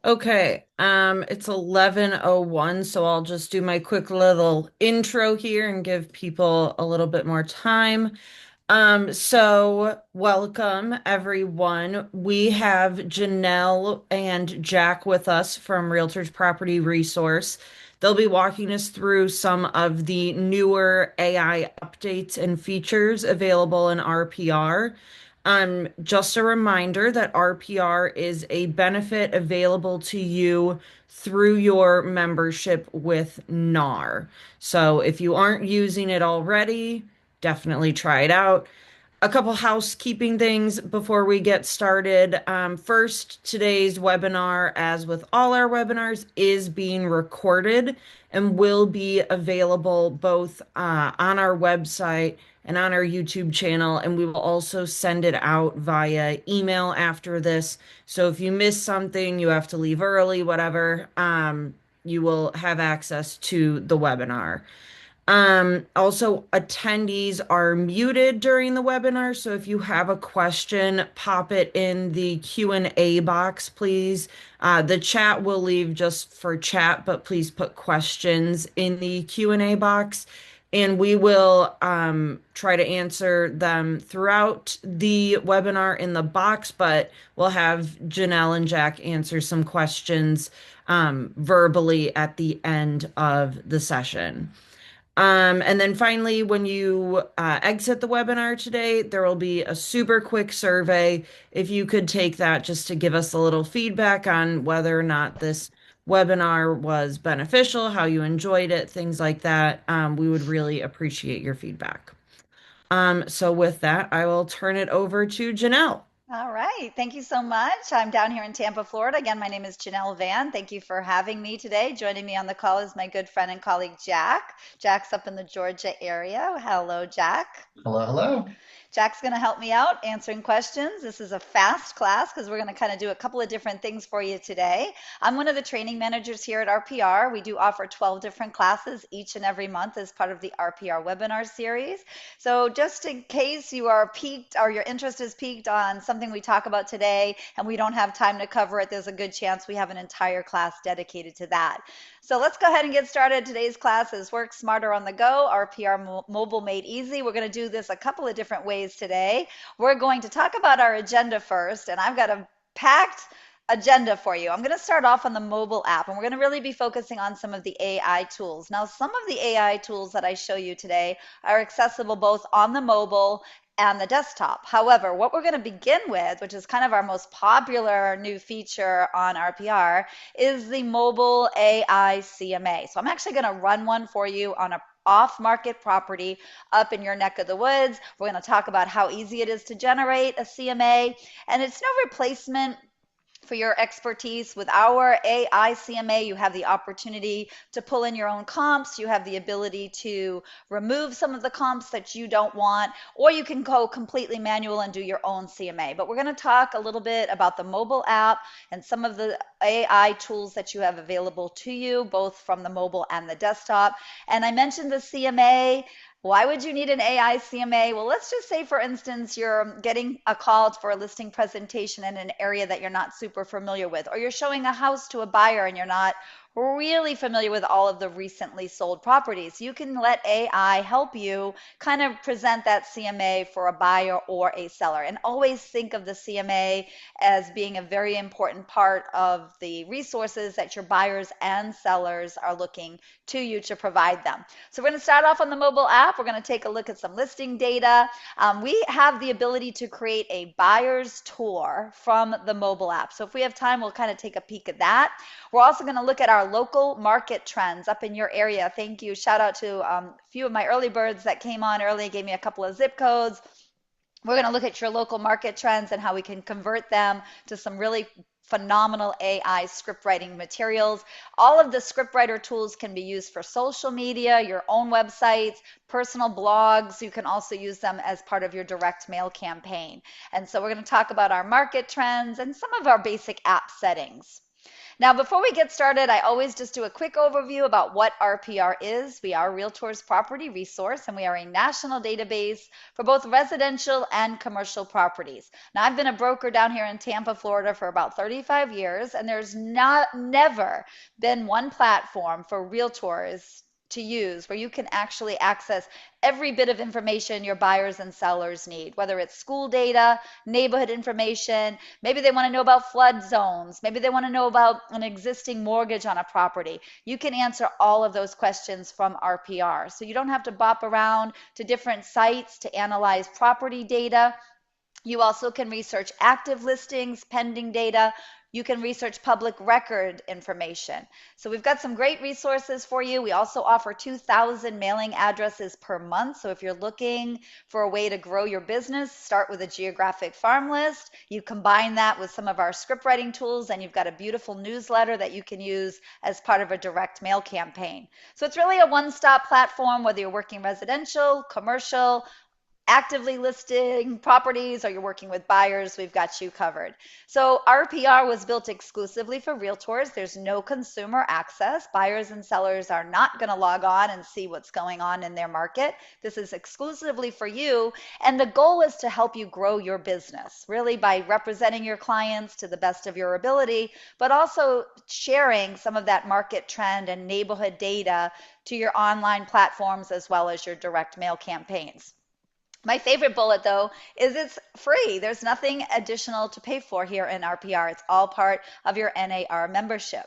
Okay, it's 11:01, so I'll just do my quick little intro here and give people a little bit more time. So welcome everyone. We have Janelle and Jack with us from Realtors Property Resource. They'll be walking us through some of the newer AI updates and features available in RPR. Just a reminder that RPR is a benefit available to you through your membership with NAR. So if you aren't using it already, definitely try it out. A couple housekeeping things before we get started. First, today's webinar, as with all our webinars, is being recorded and will be available both on our website and on our YouTube channel. And we will also send it out via email after this. So if you miss something, you have to leave early, whatever, you will have access to the webinar. Also, attendees are muted during the webinar, so if you have a question, pop it in the Q&A box, please. The chat will leave just for chat, but please put questions in the Q&A box, and we will try to answer them throughout the webinar in the box, but we'll have Janelle and Jack answer some questions verbally at the end of the session. And then finally, when you exit the webinar today, there will be a super quick survey. If you could take that just to give us a little feedback on whether or not this webinar was beneficial, how you enjoyed it, things like that, we would really appreciate your feedback. So with that, I will turn it over to Janelle. All right. Thank you so much. I'm down here in Tampa, Florida. Again, my name is Janelle Van. Thank you for having me today. Joining me on the call is my good friend and colleague, Jack. Jack's up in the Georgia area. Hello, Jack. Hello, hello. Jack's going to help me out answering questions. This is a fast class because we're going to kind of do a couple of different things for you today. I'm one of the training managers here at RPR. We do offer 12 different classes each and every month as part of the RPR webinar series. So just in case you are piqued or your interest is piqued on something we talk about today and we don't have time to cover it, there's a good chance we have an entire class dedicated to that. So let's go ahead and get started. Today's class is Work Smarter on the Go, RPR Mobile Made Easy. We're going to do this a couple of different ways today. We're going to talk about our agenda first, and I've got a packed agenda for you. I'm going to start off on the mobile app, and we're going to really be focusing on some of the AI tools. Now, some of the AI tools that I show you today are accessible both on the mobile and the desktop. However, what we're going to begin with, which is kind of our most popular new feature on RPR, is the mobile AI CMA. So I'm actually going to run one for you on a off-market property up in your neck of the woods. We're going to talk about how easy it is to generate a CMA, and it's no replacement for your expertise. With our AI CMA, you have the opportunity to pull in your own comps. You have the ability to remove some of the comps that you don't want, or you can go completely manual and do your own CMA. But we're going to talk a little bit about the mobile app and some of the AI tools that you have available to you, both from the mobile and the desktop. And I mentioned the CMA. Why would you need an AI CMA? Well, let's just say, for instance, you're getting a call for a listing presentation in an area that you're not super familiar with, or you're showing a house to a buyer and you're not really familiar with all of the recently sold properties. You can let AI help you kind of present that CMA for a buyer or a seller. And always think of the CMA as being a very important part of the resources that your buyers and sellers are looking to you to provide them. So we're going to start off on the mobile app. We're going to take a look at some listing data. We have the ability to create a buyer's tour from the mobile app. So if we have time, we'll kind of take a peek at that. We're also going to look at our local market trends up in your area. Thank you. Shout out to a few of my early birds that came on early, gave me a couple of zip codes. We're going to look at your local market trends and how we can convert them to some really phenomenal AI script writing materials. All of the ScriptWriter tools can be used for social media, your own websites, personal blogs. You can also use them as part of your direct mail campaign. And so we're going to talk about our market trends and some of our basic app settings. Now, before we get started, I always just do a quick overview about what RPR is. We are Realtors Property Resource, and we are a national database for both residential and commercial properties. Now, I've been a broker down here in Tampa, Florida for about 35 years, and there's never been one platform for realtors to use where you can actually access every bit of information your buyers and sellers need, whether it's school data, neighborhood information, maybe they want to know about flood zones, maybe they want to know about an existing mortgage on a property. You can answer all of those questions from RPR. So you don't have to bop around to different sites to analyze property data. You also can research active listings, pending data. You can research public record information. So we've got some great resources for you. We also offer 2,000 mailing addresses per month. So if you're looking for a way to grow your business, start with a geographic farm list. You combine that with some of our script writing tools, and you've got a beautiful newsletter that you can use as part of a direct mail campaign. So it's really a one-stop platform, whether you're working residential, commercial, actively listing properties or you're working with buyers, we've got you covered. So RPR was built exclusively for realtors. There's no consumer access. Buyers and sellers are not going to log on and see what's going on in their market. This is exclusively for you. And the goal is to help you grow your business, really by representing your clients to the best of your ability, but also sharing some of that market trend and neighborhood data to your online platforms as well as your direct mail campaigns. My favorite bullet, though, is it's free. There's nothing additional to pay for here in RPR. It's all part of your NAR membership.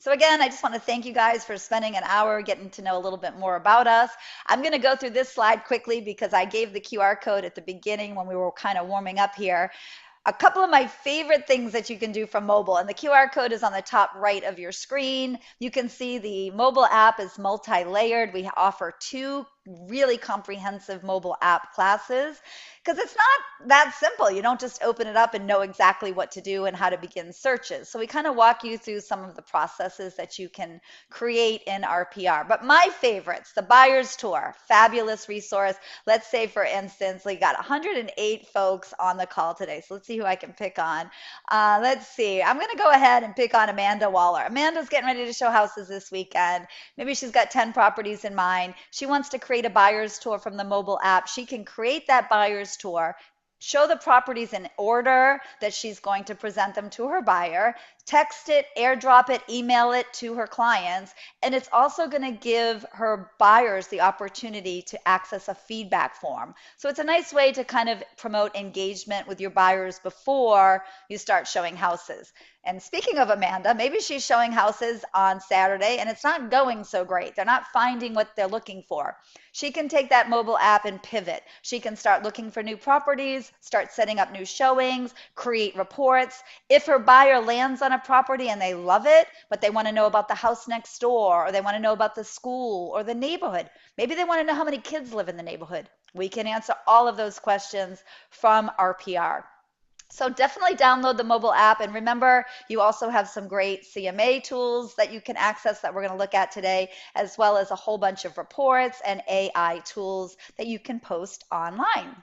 So again, I just want to thank you guys for spending an hour getting to know a little bit more about us. I'm going to go through this slide quickly because I gave the QR code at the beginning when we were kind of warming up here. A couple of my favorite things that you can do from mobile, and the QR code is on the top right of your screen. You can see the mobile app is multi-layered. We offer two really comprehensive mobile app classes because it's not that simple. You don't just open it up and know exactly what to do and how to begin searches. So we kind of walk you through some of the processes that you can create in RPR. But my favorites, the buyer's tour, fabulous resource. Let's say, for instance, we got 108 folks on the call today. So let's see who I can pick on. Let's see. I'm going to go ahead and pick on Amanda Waller. Amanda's getting ready to show houses this weekend. Maybe she's got 10 properties in mind. She wants to create a buyer's tour from the mobile app. She can create that buyer's tour, show the properties in order that she's going to present them to her buyer, text it, airdrop it, email it to her clients, and it's also going to give her buyers the opportunity to access a feedback form. So it's a nice way to kind of promote engagement with your buyers before you start showing houses. And speaking of Amanda, maybe she's showing houses on Saturday and it's not going so great. They're not finding what they're looking for. She can take that mobile app and pivot. She can start looking for new properties, start setting up new showings, create reports. If her buyer lands on a property and they love it, but they want to know about the house next door, or they want to know about the school or the neighborhood, maybe they want to know how many kids live in the neighborhood. We can answer all of those questions from RPR. So definitely download the mobile app. And remember, you also have some great CMA tools that you can access that we're going to look at today, as well as a whole bunch of reports and AI tools that you can post online.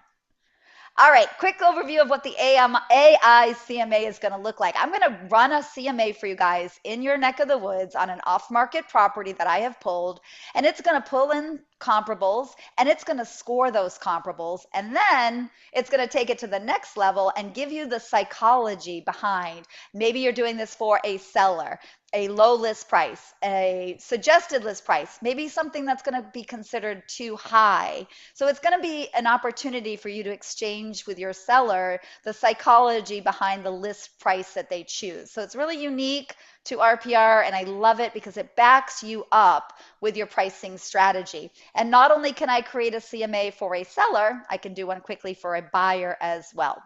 All right, quick overview of what the AI CMA is going to look like. I'm going to run a CMA for you guys in your neck of the woods on an off-market property that I have pulled, and it's going to pull in comparables and it's going to score those comparables, and then it's going to take it to the next level and give you the psychology behind. Maybe you're doing this for a seller, a low list price, a suggested list price, maybe something that's going to be considered too high. So it's going to be an opportunity for you to exchange with your seller the psychology behind the list price that they choose. So it's really unique to RPR, and I love it because it backs you up with your pricing strategy. And not only can I create a CMA for a seller, I can do one quickly for a buyer as well.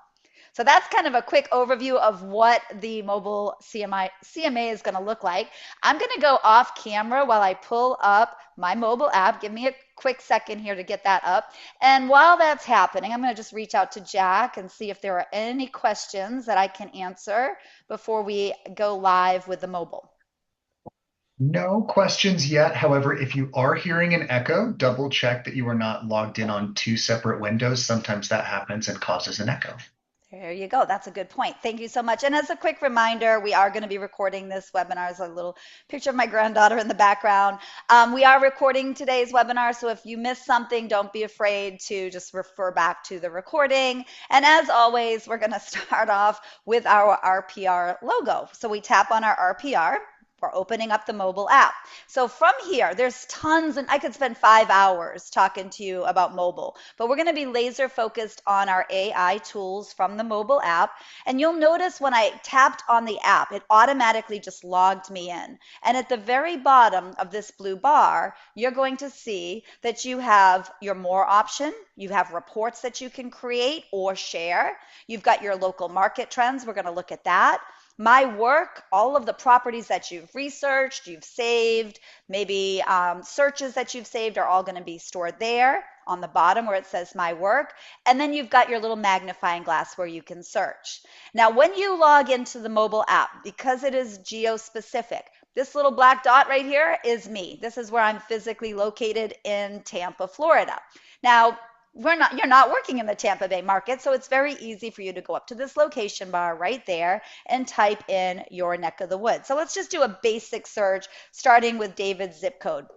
So that's kind of a quick overview of what the mobile CMA is going to look like. I'm going to go off camera while I pull up my mobile app. Give me a quick second here to get that up. And while that's happening, I'm going to just reach out to Jack and see if there are any questions that I can answer before we go live with the mobile. No questions yet. However, if you are hearing an echo, double check that you are not logged in on two separate windows. Sometimes that happens and causes an echo. There you go. That's a good point. Thank you so much. And as a quick reminder, we are going to be recording this webinar. There's a little picture of my granddaughter in the background. We are recording today's webinar, so if you missed something, don't be afraid to just refer back to the recording. And as always, we're going to start off with our RPR logo. So we tap on our RPR. We're opening up the mobile app. So from here, there's tons, and I could spend 5 hours talking to you about mobile, but we're going to be laser focused on our AI tools from the mobile app. And you'll notice when I tapped on the app, it automatically just logged me in. And at the very bottom of this blue bar, you're going to see that you have your more option. You have reports that you can create or share. You've got your local market trends. We're going to look at that. My work, all of the properties that you've researched, you've saved, maybe searches that you've saved are all going to be stored there on the bottom where it says my work. And then you've got your little magnifying glass where you can search. Now, when you log into the mobile app, because it is geo-specific, this little black dot right here is me. This is where I'm physically located in Tampa, Florida. Now, you're not working in the Tampa Bay market, so it's very easy for you to go up to this location bar right there and type in your neck of the woods. So let's just do a basic search starting with David's zip code.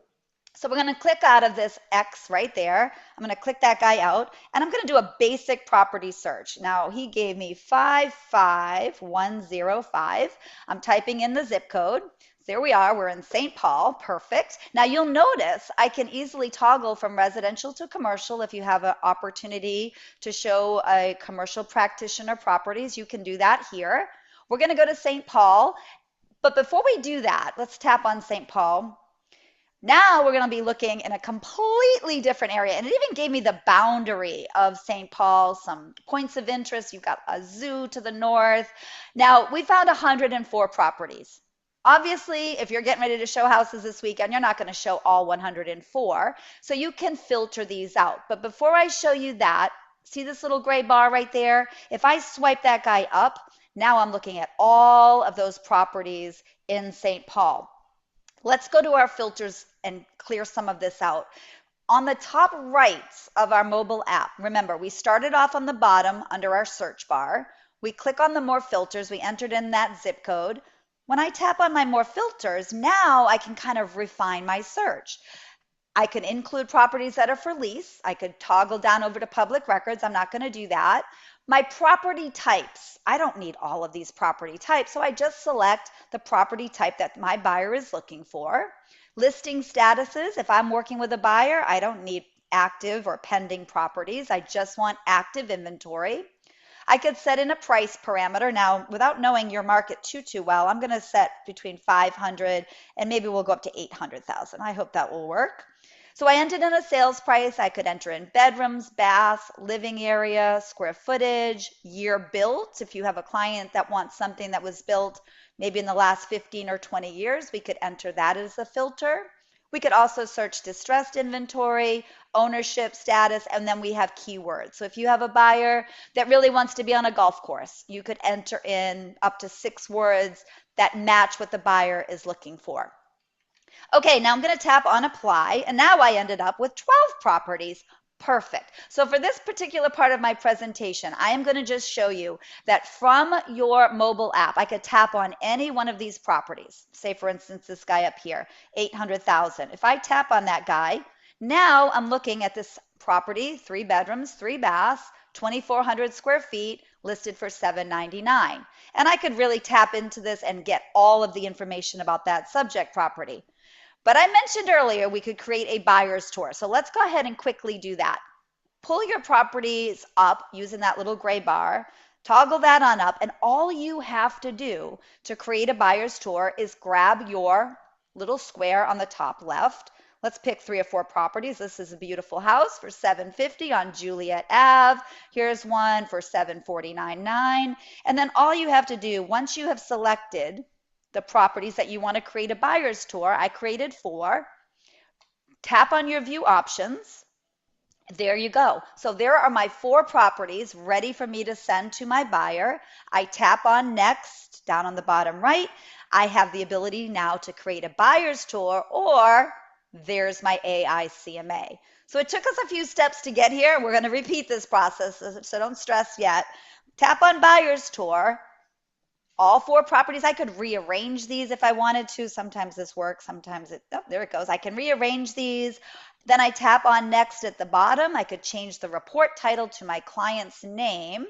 So we're going to click out of this X right there. I'm going to click that guy out, and I'm going to do a basic property search. Now, he gave me 55105. I'm typing in the zip code. There we are. We're in St. Paul. Perfect. Now, you'll notice I can easily toggle from residential to commercial. If you have an opportunity to show a commercial practitioner properties, you can do that here. We're going to go to St. Paul. But before we do that, let's tap on St. Paul. Now we're going to be looking in a completely different area. And it even gave me the boundary of St. Paul, some points of interest. You've got a zoo to the north. Now, we found 104 properties. Obviously, if you're getting ready to show houses this weekend, you're not going to show all 104. So you can filter these out. But before I show you that, see this little gray bar right there? If I swipe that guy up, now I'm looking at all of those properties in St. Paul. Let's go to our filters and clear some of this out. On the top right of our mobile app, remember, we started off on the bottom under our search bar. We click on the more filters. We entered in that zip code. When I tap on my more filters, now I can kind of refine my search. I can include properties that are for lease. I could toggle down over to public records. I'm not going to do that. My property types, I don't need all of these property types, so I just select the property type that my buyer is looking for. Listing statuses, if I'm working with a buyer, I don't need active or pending properties. I just want active inventory. I could set in a price parameter. Now, without knowing your market too well, I'm going to set between 500 and maybe we'll go up to 800,000. I hope that will work. So I entered in a sales price. I could enter in bedrooms, baths, living area, square footage, year built. If you have a client that wants something that was built maybe in the last 15 or 20 years, we could enter that as a filter. We could also search distressed inventory, ownership status, and then we have keywords. So if you have a buyer that really wants to be on a golf course, you could enter in up to 6 words that match what the buyer is looking for. Okay, now I'm going to tap on apply, and now I ended up with 12 properties. Perfect. So for this particular part of my presentation, I am going to just show you that from your mobile app, I could tap on any one of these properties. Say, for instance, this guy up here, 800,000. If I tap on that guy, now I'm looking at this property, 3 bedrooms, 3 baths, 2,400 square feet, listed for $799. And I could really tap into this and get all of the information about that subject property. But I mentioned earlier we could create a buyer's tour. So let's go ahead and quickly do that. Pull your properties up using that little gray bar, toggle that on up, and all you have to do to create a buyer's tour is grab your little square on the top left. Let's pick 3 or 4 properties. This is a beautiful house for $750 on Juliet Ave. Here's one for $749.9. And then all you have to do, once you have selected the properties that you want to create a buyer's tour, I created 4. Tap on your view options. There you go. So there are my 4 properties ready for me to send to my buyer. I tap on next down on the bottom right. I have the ability now to create a buyer's tour, or there's my AI CMA. So it took us a few steps to get here. We're going to repeat this process, so don't stress yet. tap on buyer's tour, all 4 properties. I could rearrange these if I wanted to. Sometimes this works, sometimes oh, there it goes. I can rearrange these. Then I tap on next at the bottom. I could change the report title to my client's name,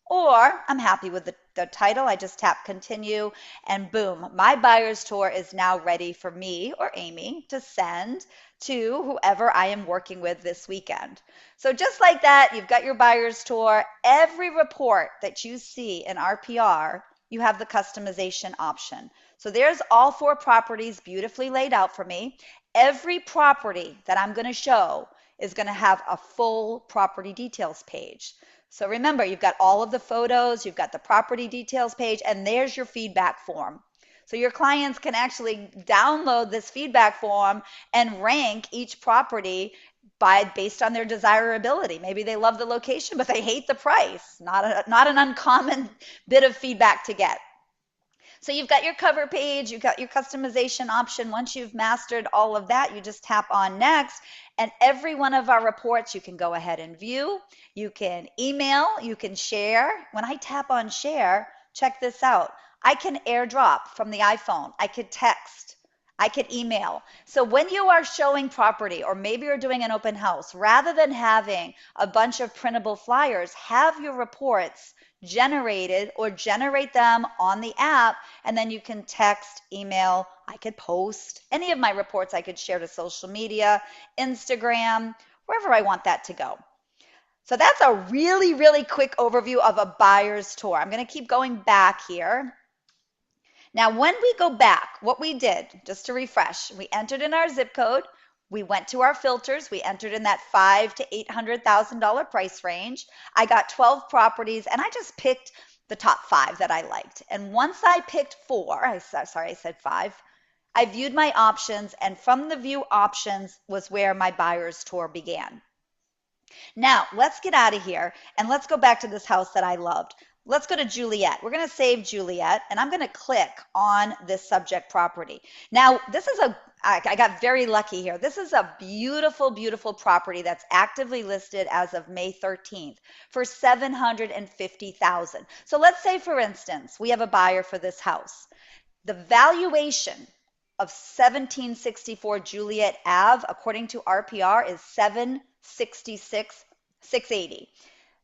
or I'm happy with the title. I just tap continue, and boom, my buyer's tour is now ready for me or Amy to send to whoever I am working with this weekend. So just like that, you've got your buyer's tour. Every report that you see in RPR, you have the customization option. So there's all 4 properties beautifully laid out for me. Every property that I'm going to show is going to have a full property details page. So remember, you've got all of the photos, you've got the property details page, and there's your feedback form. So your clients can actually download this feedback form and rank each property based on their desirability. Maybe they love the location, but they hate the price. Not an uncommon bit of feedback to get. So you've got your cover page, you've got your customization option. Once you've mastered all of that, you just tap on next, and every one of our reports you can go ahead and view. You can email, you can share. When I tap on share, check this out. I can airdrop from the iPhone. I could text. I could email. So when you are showing property, or maybe you're doing an open house, rather than having a bunch of printable flyers, have your reports generated, or generate them on the app, and then you can text, email. I could post any of my reports. I could share to social media, Instagram, wherever I want that to go. So that's a really, really quick overview of a buyer's tour. I'm going to keep going back here. Now, when we go back, what we did, just to refresh, we entered in our zip code. We went to our filters. We entered in that $500,000 to $800,000 price range. I got 12 properties, and I just picked the top 5 that I liked. And once I picked 4, I said 5, I viewed my options, and from the view options was where my buyer's tour began. Now, let's get out of here, and let's go back to this house that I loved. Let's go to Juliet. We're going to save Juliet, and I'm going to click on this subject property. Now, I got very lucky here. This is a beautiful, beautiful property that's actively listed as of May 13th for $750,000. So let's say, for instance, we have a buyer for this house. The valuation of 1764 Juliet Ave, according to RPR, is $766,680.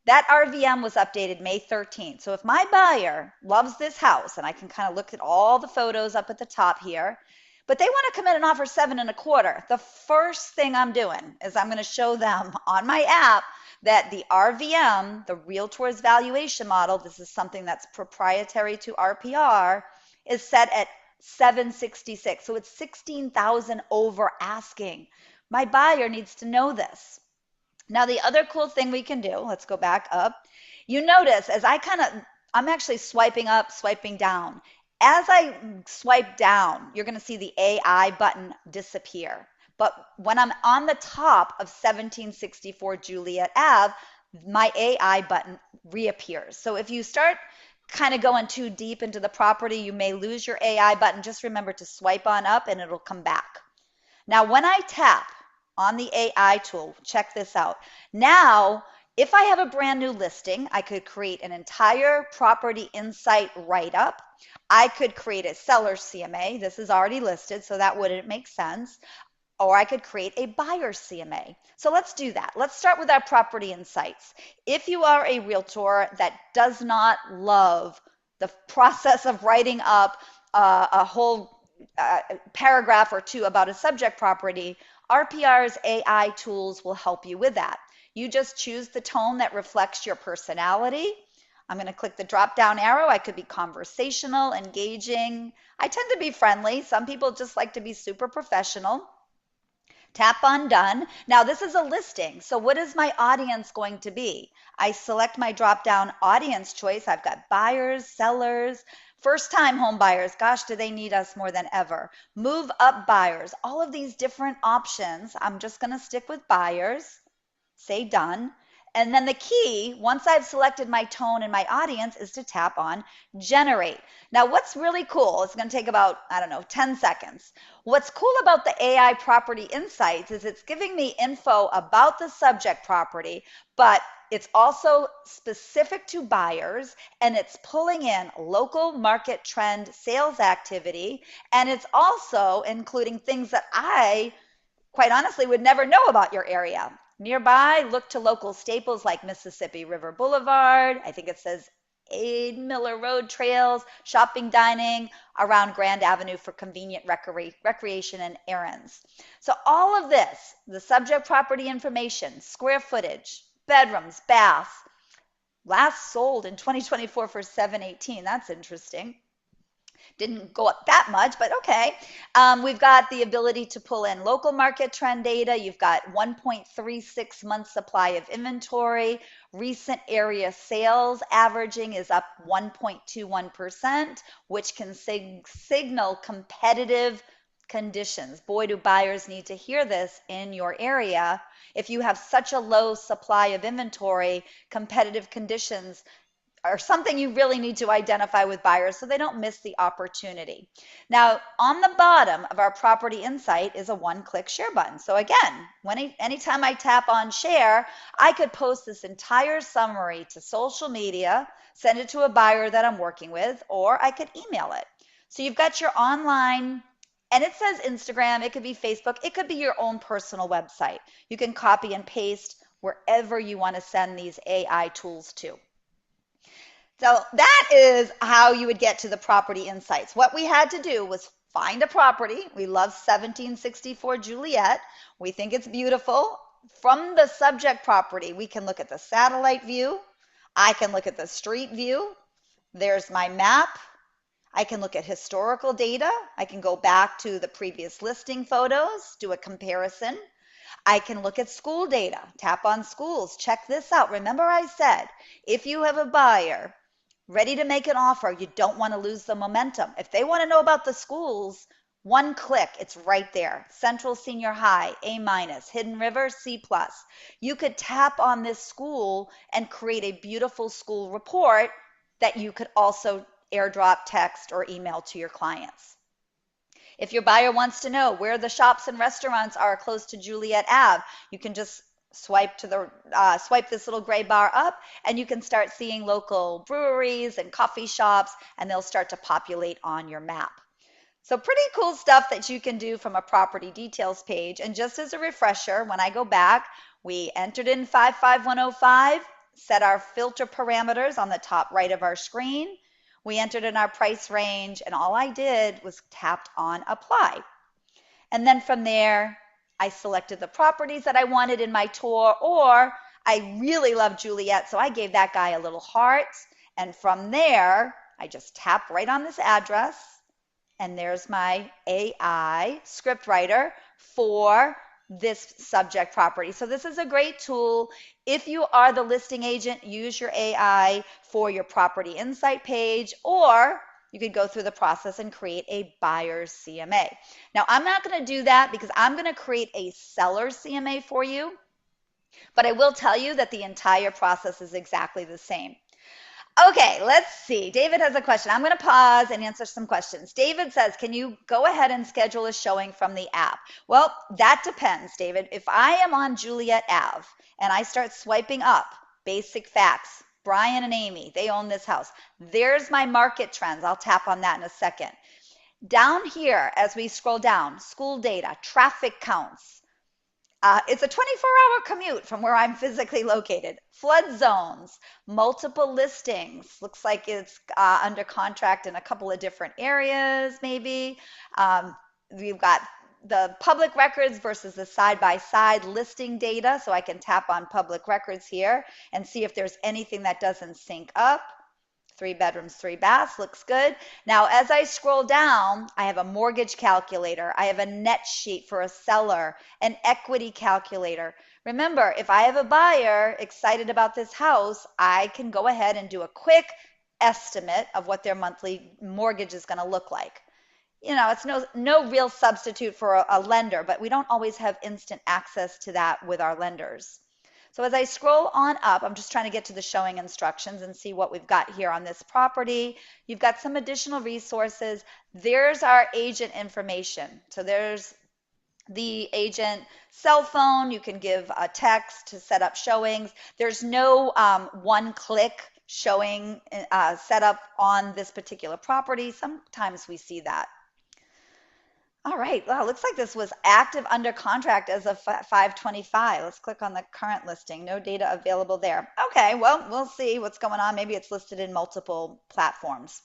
That RVM was updated May 13th. So if my buyer loves this house, and I can kind of look at all the photos up at the top here, but they want to come in and offer 7.25, the first thing I'm doing is I'm going to show them on my app that the RVM, the Realtors Valuation Model, this is something that's proprietary to RPR, is set at 766. So it's 16,000 over asking. My buyer needs to know this. Now, the other cool thing we can do, let's go back up. You notice as I'm actually swiping up, swiping down. As I swipe down, you're going to see the AI button disappear. But when I'm on the top of 1764 Juliet Ave, my AI button reappears. So if you start kind of going too deep into the property, you may lose your AI button. Just remember to swipe on up and it'll come back. Now, when I tap on the AI tool, check this out. Now, if I have a brand new listing, I could create an entire property insight write-up. I could create a seller CMA. This is already listed, so that wouldn't make sense. Or I could create a buyer CMA. So let's do that. Let's start with our property insights. If you are a realtor that does not love the process of writing up a whole paragraph or two about a subject property, RPR's AI tools will help you with that. You just choose the tone that reflects your personality. I'm going to click the drop down arrow. I could be conversational, engaging. I tend to be friendly. Some people just like to be super professional. Tap on done. Now this is a listing. So what is my audience going to be? I select my drop down audience choice. I've got buyers, sellers, first time home buyers. Gosh, do they need us more than ever? Move up buyers, all of these different options. I'm just going to stick with buyers, say done. And then the key, once I've selected my tone and my audience, is to tap on generate. Now, what's really cool, it's going to take about, 10 seconds. What's cool about the AI property insights is it's giving me info about the subject property, but it's also specific to buyers, and it's pulling in local market trend sales activity, and it's also including things that I quite honestly would never know about your area. Nearby, look to local staples like Mississippi River Boulevard. I think it says Aid Miller Road trails, shopping, dining around Grand Avenue for convenient recreation and errands. So all of this, the subject property information, square footage, bedrooms, baths, last sold in 2024 for 718. That's interesting. Didn't go up that much, but okay. We've got the ability to pull in local market trend data. You've got 1.36 months supply of inventory. Recent area sales averaging is up 1.21%, which can signal competitive conditions. Boy, do buyers need to hear this in your area. If you have such a low supply of inventory, competitive conditions or something you really need to identify with buyers so they don't miss the opportunity. Now, on the bottom of our property insight is a one-click share button. So again, anytime I tap on share, I could post this entire summary to social media, send it to a buyer that I'm working with, or I could email it. So you've got your online, and it says Instagram, it could be Facebook, it could be your own personal website. You can copy and paste wherever you want to send these AI tools to. So that is how you would get to the property insights. What we had to do was find a property. We love 1764 Juliet. We think it's beautiful. From the subject property, we can look at the satellite view. I can look at the street view. There's my map. I can look at historical data. I can go back to the previous listing photos, do a comparison. I can look at school data, tap on schools, check this out. Remember I said, if you have a buyer ready to make an offer, you don't want to lose the momentum. If they want to know about the schools, one click, it's right there. Central Senior High, A-, Hidden River, C+. You could tap on this school and create a beautiful school report that you could also airdrop, text, or email to your clients. If your buyer wants to know where the shops and restaurants are close to Juliet Ave, you can just swipe this little gray bar up, and you can start seeing local breweries and coffee shops, and they'll start to populate on your map. So pretty cool stuff that you can do from a property details page. And just as a refresher, when I go back, we entered in 55105, set our filter parameters on the top right of our screen. We entered in our price range, and all I did was tapped on apply. And then from there, I selected the properties that I wanted in my tour, or I really love Juliet, so I gave that guy a little heart. And from there, I just tap right on this address, and there's my AI ScriptWriter for this subject property. So this is a great tool. If you are the listing agent, use your AI for your property insight page, or you could go through the process and create a buyer's CMA. Now, I'm not going to do that because I'm going to create a seller's CMA for you, but I will tell you that the entire process is exactly the same. Okay, let's see. David has a question. I'm going to pause and answer some questions. David says, can you go ahead and schedule a showing from the app? Well, that depends, David. If I am on Juliet Ave and I start swiping up, basic facts, Brian and Amy, they own this house. There's my market trends. I'll tap on that in a second. Down here, as we scroll down, school data, traffic counts. It's a 24-hour commute from where I'm physically located. Flood zones, multiple listings. Looks like it's under contract in a couple of different areas, maybe. We've got the public records versus the side-by-side listing data. So I can tap on public records here and see if there's anything that doesn't sync up. 3 bedrooms, 3 baths, looks good. Now, as I scroll down, I have a mortgage calculator. I have a net sheet for a seller, an equity calculator. Remember, if I have a buyer excited about this house, I can go ahead and do a quick estimate of what their monthly mortgage is going to look like. You know, it's no real substitute for a lender, but we don't always have instant access to that with our lenders. So as I scroll on up, I'm just trying to get to the showing instructions and see what we've got here on this property. You've got some additional resources. There's our agent information. So there's the agent cell phone. You can give a text to set up showings. There's no one click showing set up on this particular property. Sometimes we see that. All right. Well, looks like this was active under contract as of 5/25. Let's click on the current listing. No data available there. Okay. Well, we'll see what's going on. Maybe it's listed in multiple platforms.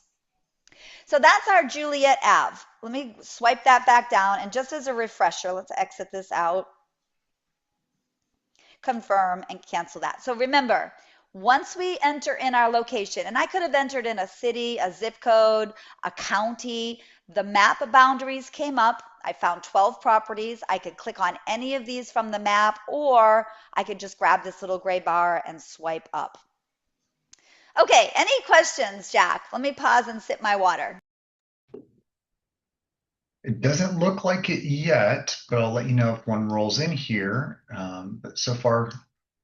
So that's our Juliet Ave. Let me swipe that back down. And just as a refresher, let's exit this out, confirm, and cancel that. So remember, once we enter in our location, and I could have entered in a city, a zip code, a county, the map boundaries came up. I found 12 properties. I could click on any of these from the map, or I could just grab this little gray bar and swipe up. Okay, any questions, Jack? Let me pause and sip my water. It doesn't look like it yet, but I'll let you know if one rolls in here. But so far,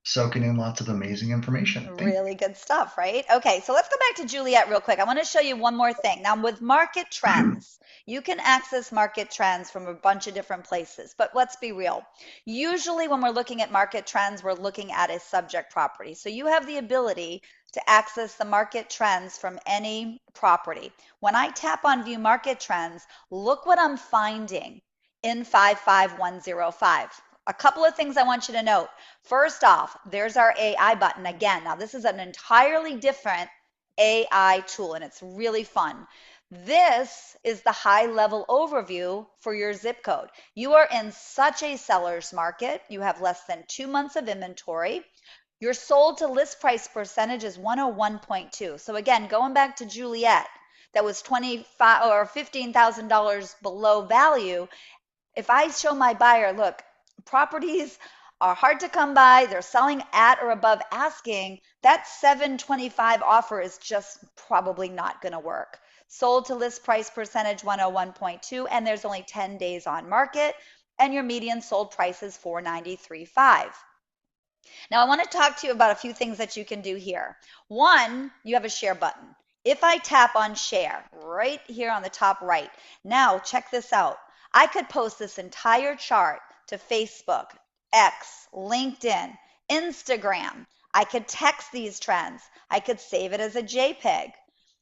soaking in lots of amazing information. Thank you. Really good stuff, right? Okay, so let's go back to Juliet real quick. I want to show you one more thing. Now, with market trends, you can access market trends from a bunch of different places, but let's be real. Usually, when we're looking at market trends, we're looking at a subject property. So you have the ability to access the market trends from any property. When I tap on View Market Trends, look what I'm finding in 55105. A couple of things I want you to note. First off, there's our AI button again. Now, this is an entirely different AI tool, and it's really fun. This is the high-level overview for your zip code. You are in such a seller's market. You have less than 2 months of inventory. Your sold to list price percentage is 101.2. So again, going back to Juliet, that was $25 or $15,000 below value. If I show my buyer, look, properties are hard to come by, they're selling at or above asking, that 725 offer is just probably not going to work. Sold to list price percentage 101.2, and there's only 10 days on market, and your median sold price is 493.5. Now I want to talk to you about a few things that you can do here. One, you have a share button. If I tap on share right here on the top right, now check this out. I could post this entire chart to Facebook, X, LinkedIn, Instagram. I could text these trends. I could save it as a JPEG.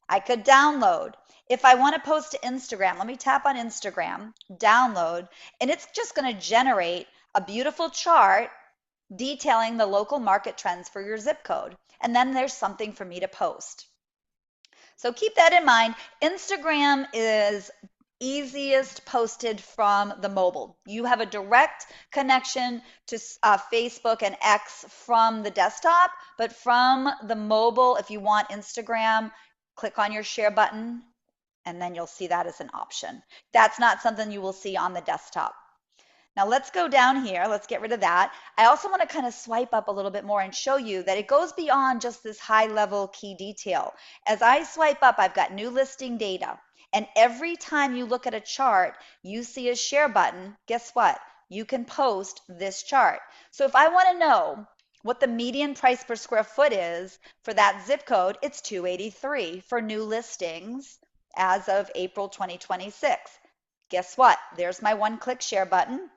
I could download. If I want to post to Instagram, let me tap on Instagram, download, and it's just going to generate a beautiful chart detailing the local market trends for your zip code. And then there's something for me to post. So keep that in mind. Instagram is easiest posted from the mobile. You have a direct connection to Facebook and X from the desktop, but from the mobile, if you want Instagram, click on your share button, and then you'll see that as an option. That's not something you will see on the desktop. Now let's go down here. Let's get rid of that. I also want to kind of swipe up a little bit more and show you that it goes beyond just this high level key detail. As I swipe up, I've got new listing data. And every time you look at a chart, you see a share button. Guess what? You can post this chart. So if I want to know what the median price per square foot is for that zip code, it's 283 for new listings as of April 2026. Guess what? There's my one-click share button.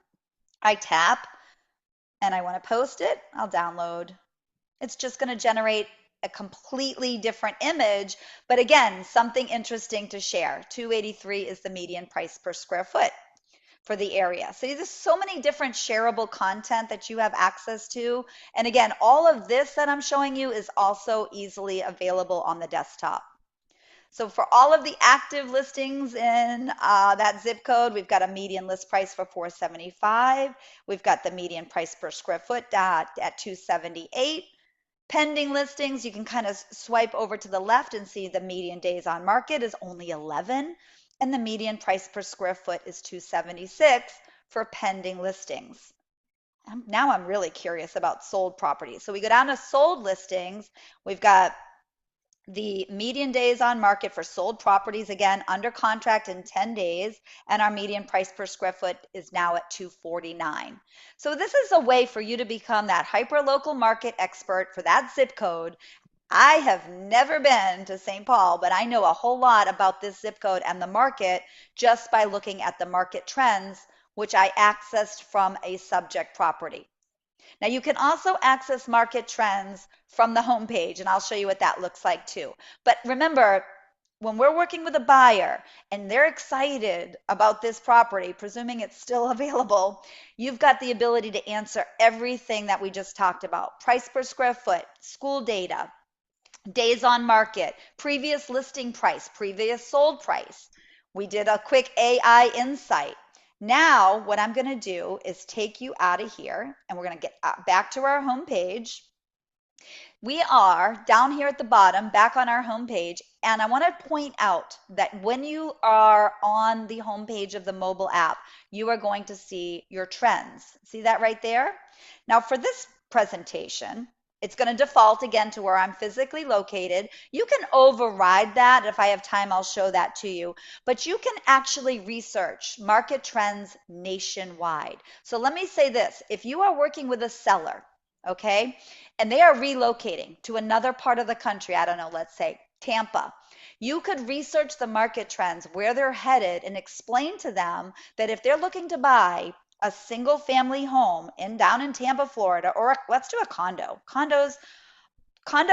I tap and I want to post it, I'll download. It's just going to generate a completely different image, but again, something interesting to share. 283 is the median price per square foot for the area. So there's so many different shareable content that you have access to. And again, all of this that I'm showing you is also easily available on the desktop. So for all of the active listings in that zip code, we've got a median list price for 475. We've got the median price per square foot at 278. Pending listings, you can kind of swipe over to the left and see the median days on market is only 11, and the median price per square foot is 276 for pending listings. Now I'm really curious about sold properties. So we go down to sold listings. We've got the median days on market for sold properties, again, under contract in 10 days, and our median price per square foot is now at 249. So this is a way for you to become that hyper-local market expert for that zip code. I have never been to St. Paul, but I know a whole lot about this zip code and the market just by looking at the market trends which I accessed from a subject property. Now you can also access market trends from the homepage, and I'll show you what that looks like too. But remember, when we're working with a buyer and they're excited about this property, presuming it's still available, you've got the ability to answer everything that we just talked about. Price per square foot, school data, days on market, previous listing price, previous sold price. We did a quick AI insight. Now, what I'm going to do is take you out of here and we're going to get back to our home page. We are down here at the bottom, back on our home page, and I want to point out that when you are on the home page of the mobile app, you are going to see your trends. See that right there? Now, for this presentation, it's going to default again to where I'm physically located. You can override that. If I have time, I'll show that to you. But you can actually research market trends nationwide. So let me say this. If you are working with a seller, okay, and they are relocating to another part of the country, I don't know, let's say Tampa, you could research the market trends, where they're headed, and explain to them that if they're looking to buy a single family home down in Tampa, Florida, or let's do a condo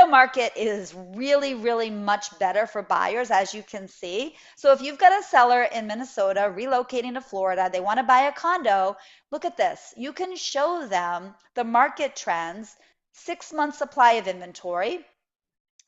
market is really, really much better for buyers, as you can see. So if you've got a seller in Minnesota relocating to Florida, they want to buy a condo, look at this. You can show them the market trends, 6 month supply of inventory,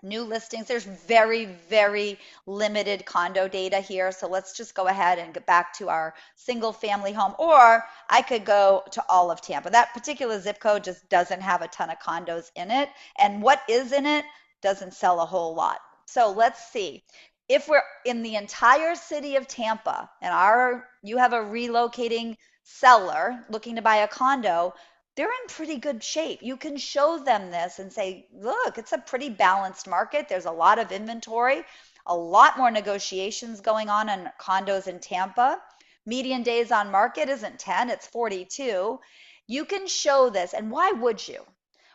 new listings. There's very, very limited condo data here. So let's just go ahead and get back to our single family home, or I could go to all of Tampa. That particular zip code just doesn't have a ton of condos in it. And what is in it doesn't sell a whole lot. So let's see. If we're in the entire city of Tampa and you have a relocating seller looking to buy a condo, they're in pretty good shape. You can show them this and say, look, it's a pretty balanced market. There's a lot of inventory, a lot more negotiations going on in condos in Tampa. Median days on market isn't 10, it's 42. You can show this. And why would you?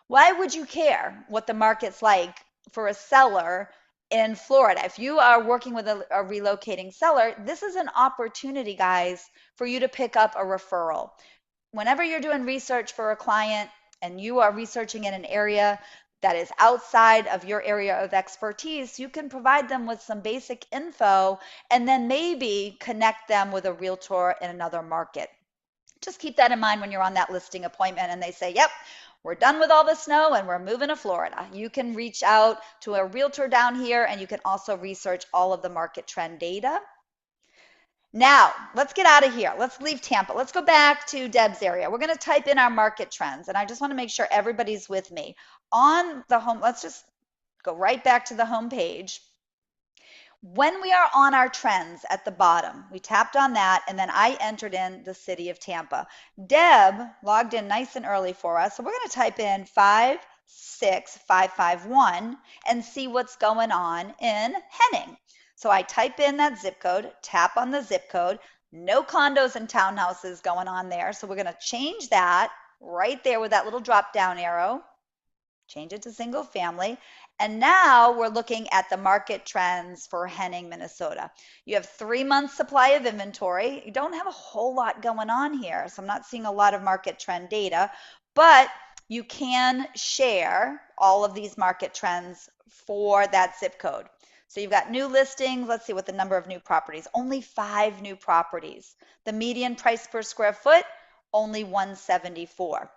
Why would you care what the market's like for a seller in Florida? If you are working with a relocating seller, this is an opportunity, guys, for you to pick up a referral. Whenever you're doing research for a client and you are researching in an area that is outside of your area of expertise, you can provide them with some basic info and then maybe connect them with a realtor in another market. Just keep that in mind when you're on that listing appointment and they say, yep, we're done with all the snow and we're moving to Florida. You can reach out to a realtor down here and you can also research all of the market trend data. Now, let's get out of here. Let's leave Tampa. Let's go back to Deb's area. We're going to type in our market trends, and I just want to make sure everybody's with me. On the home, let's just go right back to the home page. When we are on our trends at the bottom, we tapped on that, and then I entered in the city of Tampa. Deb logged in nice and early for us, so we're going to type in 56551 and see what's going on in Henning. So I type in that zip code, tap on the zip code, no condos and townhouses going on there. So we're going to change that right there with that little drop down arrow, change it to single family. And now we're looking at the market trends for Henning, Minnesota. You have 3 months supply of inventory. You don't have a whole lot going on here. So I'm not seeing a lot of market trend data, but you can share all of these market trends for that zip code. So you've got new listings. Let's see what the number of new properties. Only 5 new properties. The median price per square foot, only $174.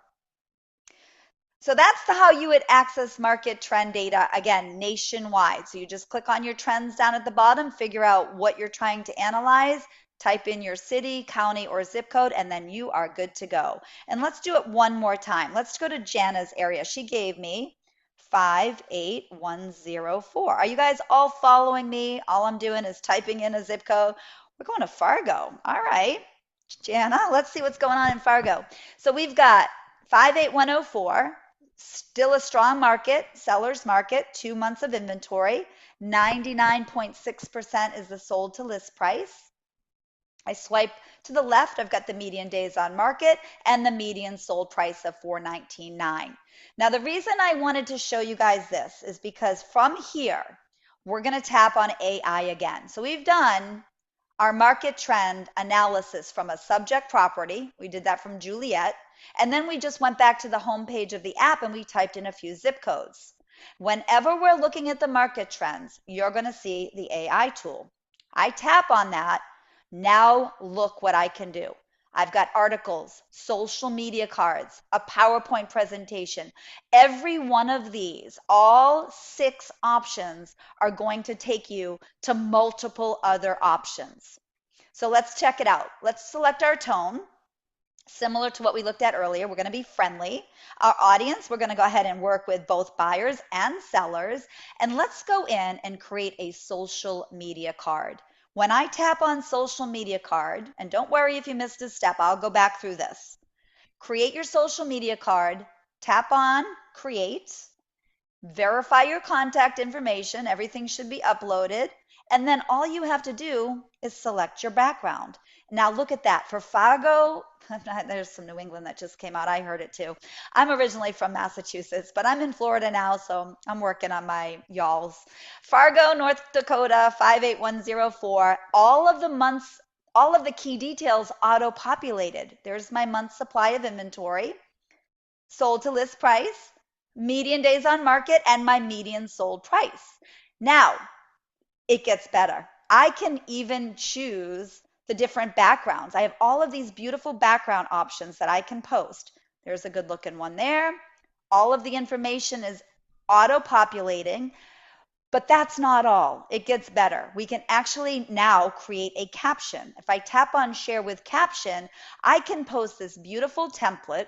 So that's how you would access market trend data, again, nationwide. So you just click on your trends down at the bottom, figure out what you're trying to analyze, type in your city, county, or zip code, and then you are good to go. And let's do it one more time. Let's go to Jana's area. She gave me 58104. Are you guys all following me? All I'm doing is typing in a zip code. We're going to Fargo. All right, Jana, let's see what's going on in Fargo. So we've got 58104, still a strong market, seller's market, 2 months of inventory. 99.6% is the sold to list price. I swipe to the left, I've got the median days on market and the median sold price of $419,900. Now, the reason I wanted to show you guys this is because from here, we're going to tap on AI again. So we've done our market trend analysis from a subject property. We did that from Juliet. And then we just went back to the home page of the app and we typed in a few zip codes. Whenever we're looking at the market trends, you're going to see the AI tool. I tap on that. Now look what I can do. I've got articles, social media cards, a PowerPoint presentation. Every one of these, all 6 options are going to take you to multiple other options. So let's check it out. Let's select our tone. Similar to what we looked at earlier, we're going to be friendly. Our audience, we're going to go ahead and work with both buyers and sellers. And let's go in and create a social media card. When I tap on social media card, and don't worry if you missed a step, I'll go back through this. Create your social media card, tap on create, verify your contact information, everything should be uploaded, and then all you have to do is select your background. Now look at that. For Fargo, there's some New England that just came out. I heard it too. I'm originally from Massachusetts, but I'm in Florida now, so I'm working on my y'alls. Fargo, North Dakota, 58104. All of the months, all of the key details auto-populated. There's my month supply of inventory, sold to list price, median days on market, and my median sold price. Now, it gets better. I can even choose the different backgrounds. I have all of these beautiful background options that I can post. There's a good looking one there. All of the information is auto-populating, but that's not all. It gets better. We can actually now create a caption. If I tap on share with caption, I can post this beautiful template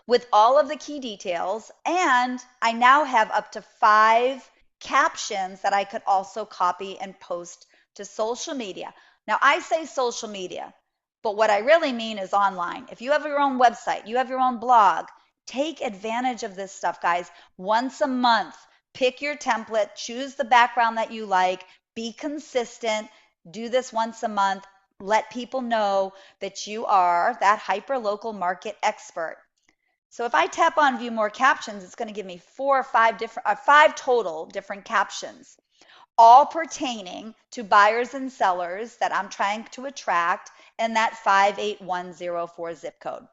with all of the key details, and I now have up to 5 captions that I could also copy and post to social media. Now I say social media, but what I really mean is online. If you have your own website, you have your own blog, take advantage of this stuff, guys. Once a month, pick your template, choose the background that you like, be consistent, do this once a month, let people know that you are that hyper-local market expert. So if I tap on view more captions, it's going to give me 4 or 5 different, 5 total different captions, all pertaining to buyers and sellers that I'm trying to attract in that 58104 zip code.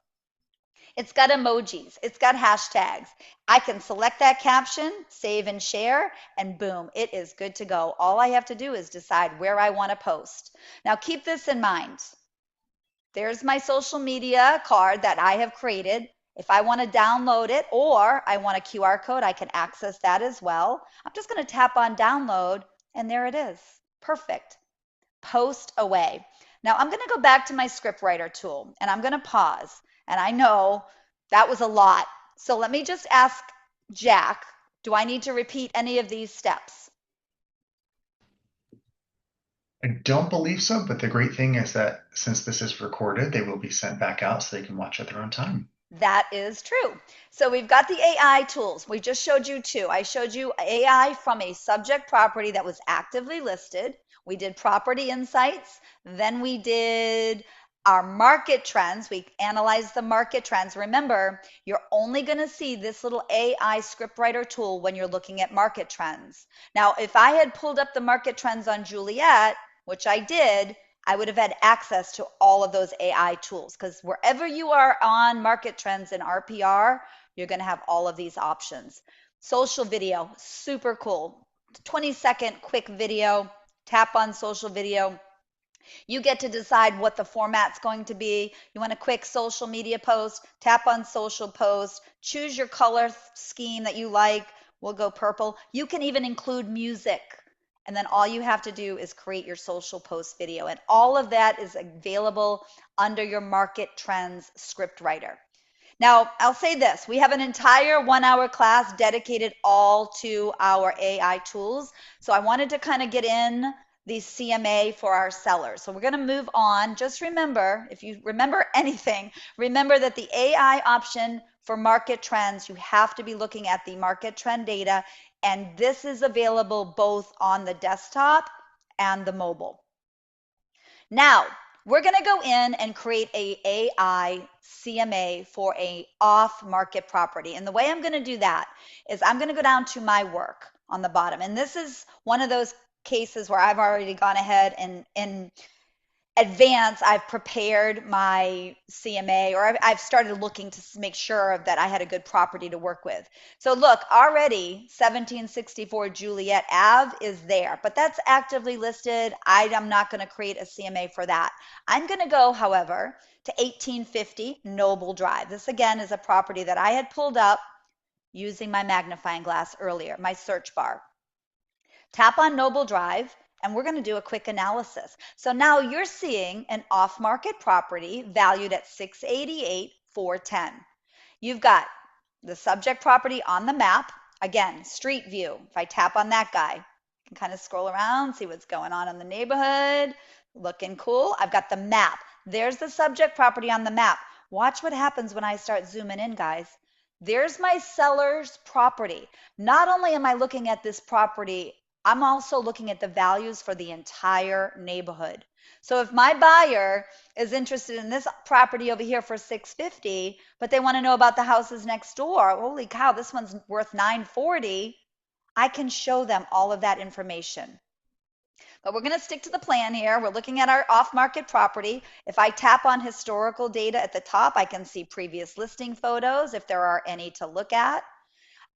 It's got emojis, it's got hashtags. I can select that caption, save and share, and boom, it is good to go. All I have to do is decide where I want to post. Now keep this in mind. There's my social media card that I have created. If I want to download it or I want a QR code, I can access that as well. I'm just going to tap on download and there it is. Perfect. Post away. Now I'm going to go back to my ScriptWriter tool and I'm going to pause. And I know that was a lot. So let me just ask Jack, do I need to repeat any of these steps? I don't believe so, but the great thing is that since this is recorded, they will be sent back out so they can watch at their own time. That is true. So we've got the AI tools. We just showed you 2. I showed you AI from a subject property that was actively listed. We did property insights. Then we did our market trends. We analyzed the market trends. Remember, you're only going to see this little AI scriptwriter tool when you're looking at market trends. Now, if I had pulled up the market trends on Juliet, which I did, I would have had access to all of those AI tools because wherever you are on market trends in RPR, you're going to have all of these options. Social video, super cool. 20-second quick video, tap on social video. You get to decide what the format's going to be. You want a quick social media post, tap on social post, choose your color scheme that you like. We'll go purple. You can even include music. And then all you have to do is create your social post video. And all of that is available under your market trends script writer. Now, I'll say this. We have an entire 1-hour class dedicated all to our AI tools. So I wanted to kind of get in the CMA for our sellers. So we're going to move on. Just remember, if you remember anything, remember that the AI option for market trends, you have to be looking at the market trend data. And this is available both on the desktop and the mobile. Now, we're going to go in and create a AI CMA for a off-market property. And the way I'm going to do that is I'm going to go down to my work on the bottom. And this is one of those cases where I've already gone ahead and in advance, I've prepared my CMA, or I've started looking to make sure that I had a good property to work with. So look, already 1764 Juliet Ave is there, but that's actively listed. I am not going to create a CMA for that. I'm going to go, however, to 1850 Noble Drive. This again is a property that I had pulled up using my magnifying glass earlier, my search bar. Tap on Noble Drive, and we're going to do a quick analysis. So now you're seeing an off-market property valued at 688,410. You've got the subject property on the map. Again, street view. If I tap on that guy, I can kind of scroll around, see what's going on in the neighborhood. Looking cool. I've got the map. There's the subject property on the map. Watch what happens when I start zooming in, guys. There's my seller's property. Not only am I looking at this property, I'm also looking at the values for the entire neighborhood. So if my buyer is interested in this property over here for 650, but they want to know about the houses next door, holy cow, this one's worth 940, I can show them all of that information. But we're going to stick to the plan here. We're looking at our off-market property. If I tap on historical data at the top, I can see previous listing photos if there are any to look at.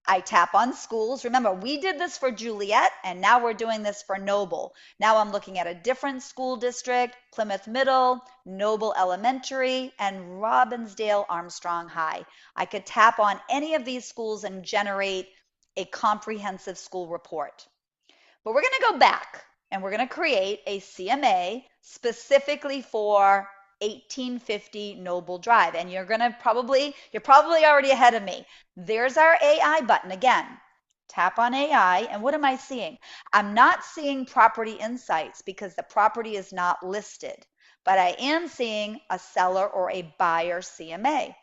I tap on schools. Remember, we did this for Juliet, and now we're doing this for Noble. Now I'm looking at a different school district, Plymouth Middle, Noble Elementary, and Robbinsdale Armstrong High. I could tap on any of these schools and generate a comprehensive school report. But we're going to go back and we're going to create a CMA specifically for 1850 Noble Drive. And you're probably already ahead of me. There's our AI button again. Tap on AI, and what am I seeing? I'm not seeing property insights because the property is not listed, but I am seeing a seller or a buyer CMA.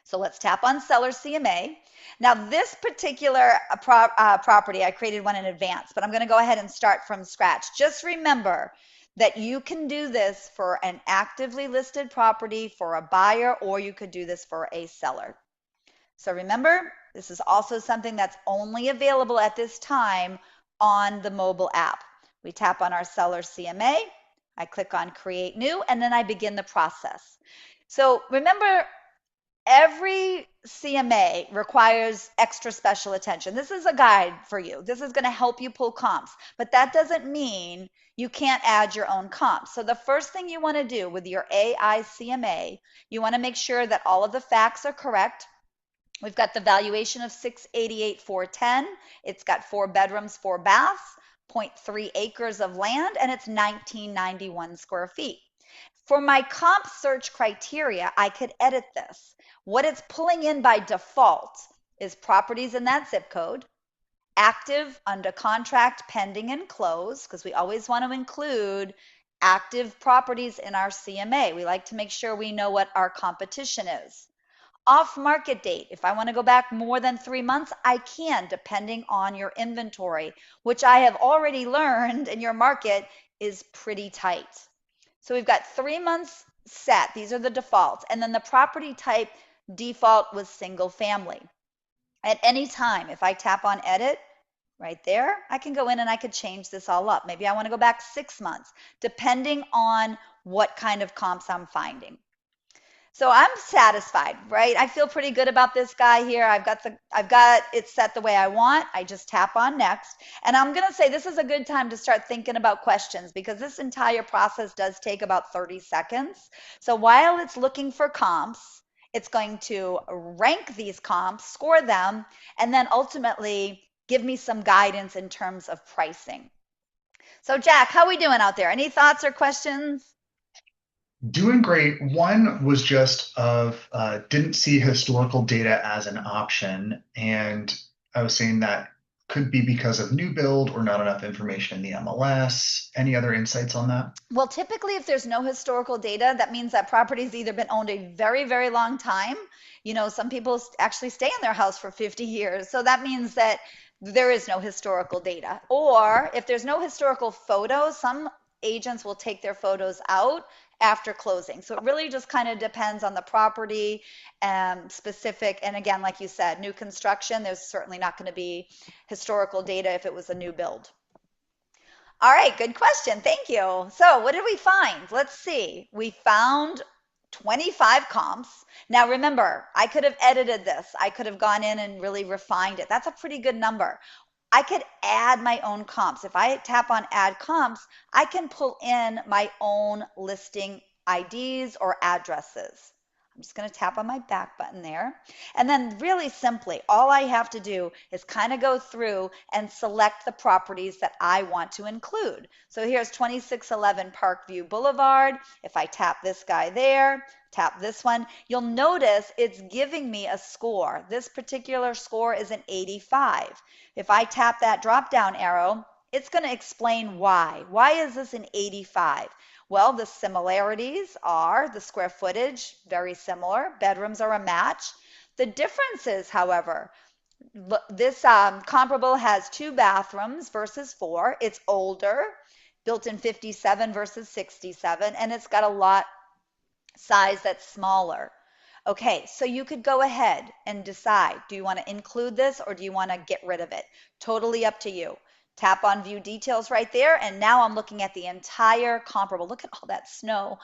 So let's tap on seller CMA. Now this particular property, I created one in advance, but I'm going to go ahead and start from scratch. Just remember that you can do this for an actively listed property for a buyer, or you could do this for a seller. So remember, this is also something that's only available at this time on the mobile app. We tap on our seller CMA, I click on create new, and then I begin the process. So remember, every CMA requires extra special attention. This is a guide for you. This is going to help you pull comps, but that doesn't mean you can't add your own comps. So the first thing you want to do with your AI CMA, you want to make sure that all of the facts are correct. We've got the valuation of 688,410. It's got 4 bedrooms, 4 baths, 0.3 acres of land, and it's 1991 square feet. For my comp search criteria, I could edit this. What it's pulling in by default is properties in that zip code, active, under contract, pending, and closed, because we always want to include active properties in our CMA. We like to make sure we know what our competition is. Off market date, if I want to go back more than 3 months, I can, depending on your inventory, which I have already learned in your market is pretty tight. So we've got 3 months set. These are the defaults. And then the property type default was single family. At any time, if I tap on edit right there, I can go in and I could change this all up. Maybe I want to go back 6 months, depending on what kind of comps I'm finding. So I'm satisfied, right? I feel pretty good about this guy here. I've got it set the way I want. I just tap on next. And I'm going to say this is a good time to start thinking about questions, because this entire process does take about 30 seconds. So while it's looking for comps, it's going to rank these comps, score them, and then ultimately give me some guidance in terms of pricing. So Jack, how are we doing out there? Any thoughts or questions? Doing great. One was just of didn't see historical data as an option, and I was saying that could be because of new build or not enough information in the MLS. Any other insights on that? Well, typically, if there's no historical data, that means that property's either been owned a very, very long time. You know, some people actually stay in their house for 50 years. So that means that there is no historical data. Or if there's no historical photos, some agents will take their photos out after closing. So it really just kind of depends on the property specific. And again, like you said, new construction, there's certainly not going to be historical data if it was a new build. All right, good question. Thank you. So, what did we find? Let's see. We found 25 comps. Now, remember, I could have edited this. I could have gone in and really refined it. That's a pretty good number. I could add my own comps. If I tap on add comps, I can pull in my own listing IDs or addresses. I'm just going to tap on my back button there. And then really simply, all I have to do is kind of go through and select the properties that I want to include. So here's 2611 Parkview Boulevard. If I tap this guy there, tap this one, you'll notice it's giving me a score. This particular score is an 85. If I tap that drop down arrow, it's going to explain why. Why is this an 85? Well, the similarities are the square footage, very similar. Bedrooms are a match. The differences, however, this comparable has 2 bathrooms versus 4. It's older, built in 57 versus 67, and it's got a lot size that's smaller. Okay, so you could go ahead and decide, do you want to include this or do you want to get rid of it? Totally up to you. Tap on view details right there, and now I'm looking at the entire comparable. Look at all that snow.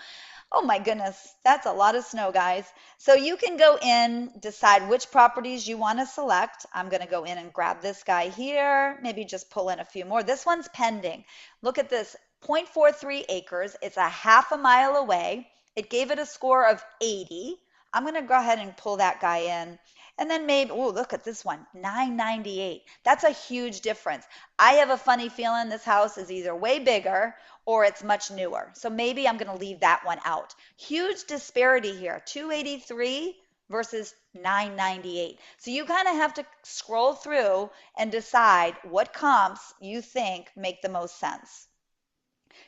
Oh my goodness, that's a lot of snow, guys. So you can go in, decide which properties you want to select. I'm going to go in and grab this guy here, maybe just pull in a few more. This one's pending. Look at this, 0.43 acres. It's a half a mile away. It gave it a score of 80. I'm going to go ahead and pull that guy in. And then maybe, oh, look at this one, 998. That's a huge difference. I have a funny feeling this house is either way bigger or it's much newer. So maybe I'm going to leave that one out. Huge disparity here, 283 versus 998. So you kind of have to scroll through and decide what comps you think make the most sense.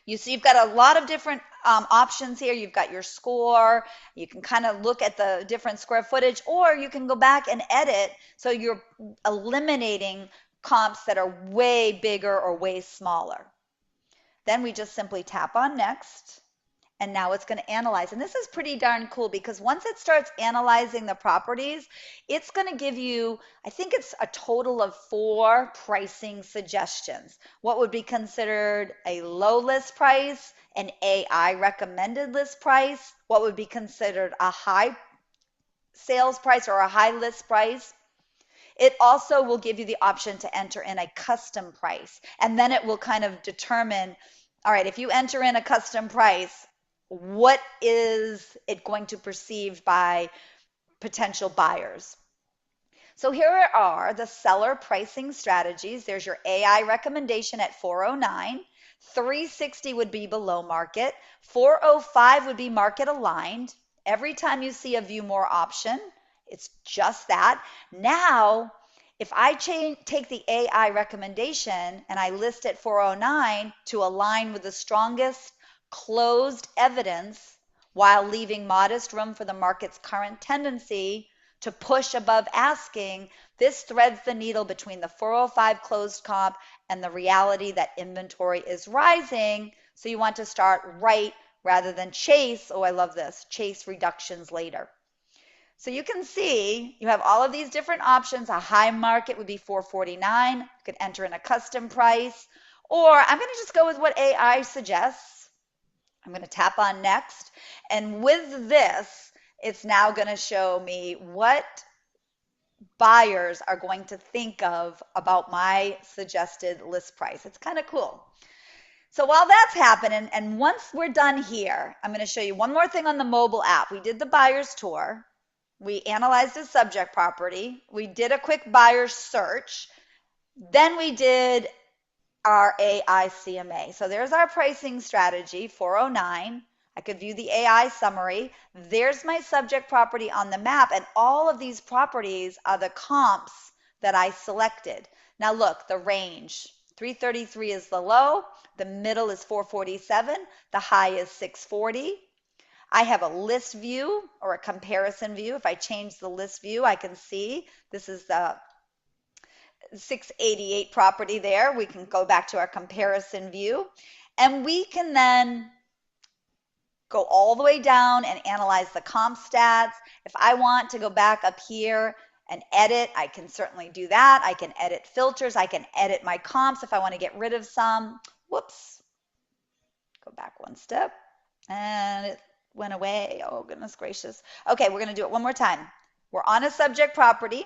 You see, you've got a lot of different options here. You've got your score. You can kind of look at the different square footage, or you can go back and edit. So you're eliminating comps that are way bigger or way smaller. Then we just simply tap on next. And now it's going to analyze. And this is pretty darn cool because once it starts analyzing the properties, it's going to give you, I think it's a total of 4 pricing suggestions. What would be considered a low list price, an AI recommended list price, what would be considered a high sales price or a high list price. It also will give you the option to enter in a custom price. And then it will kind of determine, all right, if you enter in a custom price, what is it going to perceive by potential buyers? So here are the seller pricing strategies. There's your AI recommendation at 409. 360 would be below market. 405 would be market aligned. Every time you see a view more option, it's just that. Now, if I take the AI recommendation and I list at 409 to align with the strongest closed evidence while leaving modest room for the market's current tendency to push above asking, this threads the needle between the 405 closed comp and the reality that inventory is rising. So you want to start right rather than chase. Oh, I love this, chase reductions later. So you can see you have all of these different options. A high market would be 449. You could enter in a custom price, or I'm going to just go with what AI suggests. I'm going to tap on next, and with this, it's now going to show me what buyers are going to think of about my suggested list price. It's kind of cool. So while that's happening, and once we're done here, I'm going to show you one more thing on the mobile app. We did the buyer's tour. We analyzed the subject property. We did a quick buyer's search. Then we did our AI CMA. So there's our pricing strategy, 409. I could view the AI summary. There's my subject property on the map, and all of these properties are the comps that I selected. Now look, the range, 333 is the low, the middle is 447, the high is 640. I have a list view or a comparison view. If I change the list view, I can see this is the 688 property there. We can go back to our comparison view, and we can then go all the way down and analyze the comp stats. If I want to go back up here and edit, I can certainly do that. I can edit filters. I can edit my comps if I want to get rid of some. Whoops. Go back one step. And it went away. Oh, goodness gracious. Okay, we're going to do it one more time. We're on a subject property.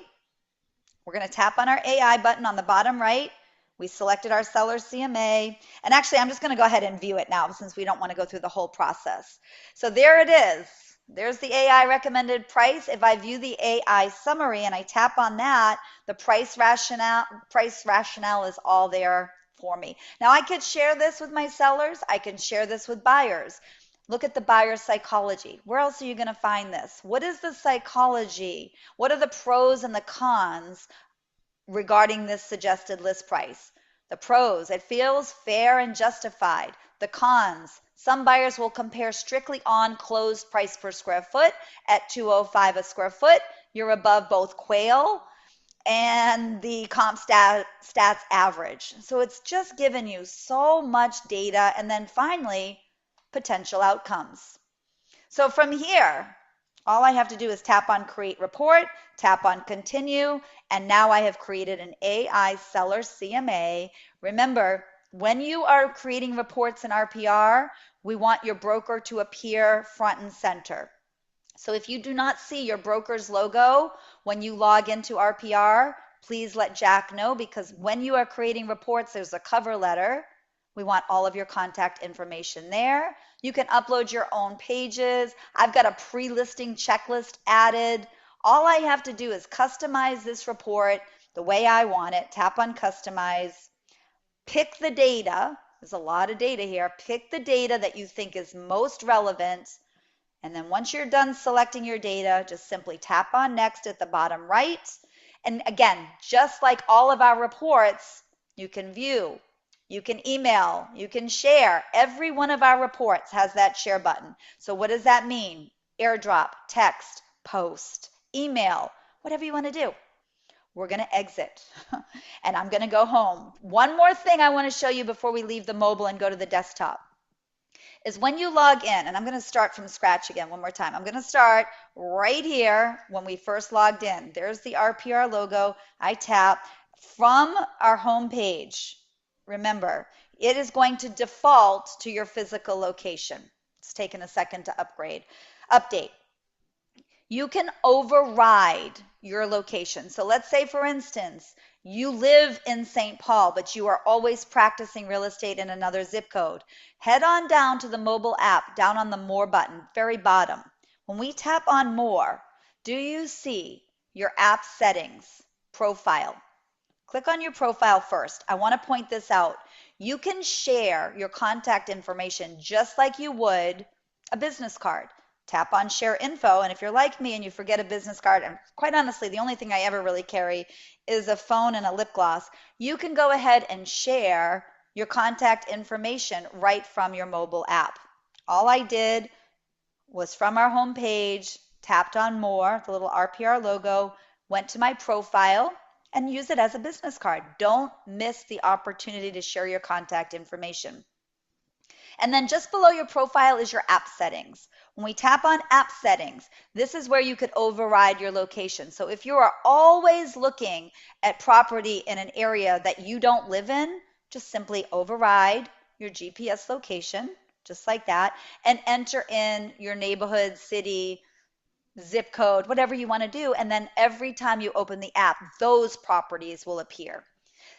We're going to tap on our AI button on the bottom right. We selected our seller CMA. And actually, I'm just going to go ahead and view it now since we don't want to go through the whole process. So there it is. There's the AI recommended price. If I view the AI summary and I tap on that, the price rationale is all there for me. Now I could share this with my sellers. I can share this with buyers. Look at the buyer psychology. Where else are you going to find this? What is the psychology? What are the pros and the cons regarding this suggested list price? The pros, it feels fair and justified. The cons, some buyers will compare strictly on closed price per square foot at $205 a square foot. You're above both Quail and the comp stats average. So it's just given you so much data. And then finally, potential outcomes. So from here, all I have to do is tap on create report, tap on continue, and now I have created an AI seller CMA. Remember, when you are creating reports in RPR, we want your broker to appear front and center. So if you do not see your broker's logo when you log into RPR, please let Jack know, because when you are creating reports, there's a cover letter. We want all of your contact information there. You can upload your own pages. I've got a pre-listing checklist added. All I have to do is customize this report the way I want it. Tap on customize. Pick the data. There's a lot of data here. Pick the data that you think is most relevant. And then once you're done selecting your data, just simply tap on next at the bottom right. And again, just like all of our reports, you can view, you can email, you can share. Every one of our reports has that share button. So what does that mean? AirDrop, text, post, email, whatever you want to do. We're going to exit and I'm going to go home. One more thing I want to show you before we leave the mobile and go to the desktop is when you log in, and I'm going to start from scratch again one more time. I'm going to start right here when we first logged in. There's the RPR logo. I tap from our home page. Remember, it is going to default to your physical location. It's taken a second to update. You can override your location. So let's say, for instance, you live in St. Paul, but you are always practicing real estate in another zip code. Head on down to the mobile app, down on the More button, very bottom. When we tap on More, do you see your app settings, profile? Click on your profile first. I want to point this out. You can share your contact information just like you would a business card. Tap on share info, and if you're like me and you forget a business card, and quite honestly, the only thing I ever really carry is a phone and a lip gloss, you can go ahead and share your contact information right from your mobile app. All I did was from our home page, tapped on More, the little RPR logo, went to my profile, and use it as a business card. Don't miss the opportunity to share your contact information. And then just below your profile is your app settings. When we tap on app settings, this is where you could override your location. So if you are always looking at property in an area that you don't live in, just simply override your GPS location, just like that, and enter in your neighborhood, city, zip code, whatever you want to do. And then every time you open the app, those properties will appear.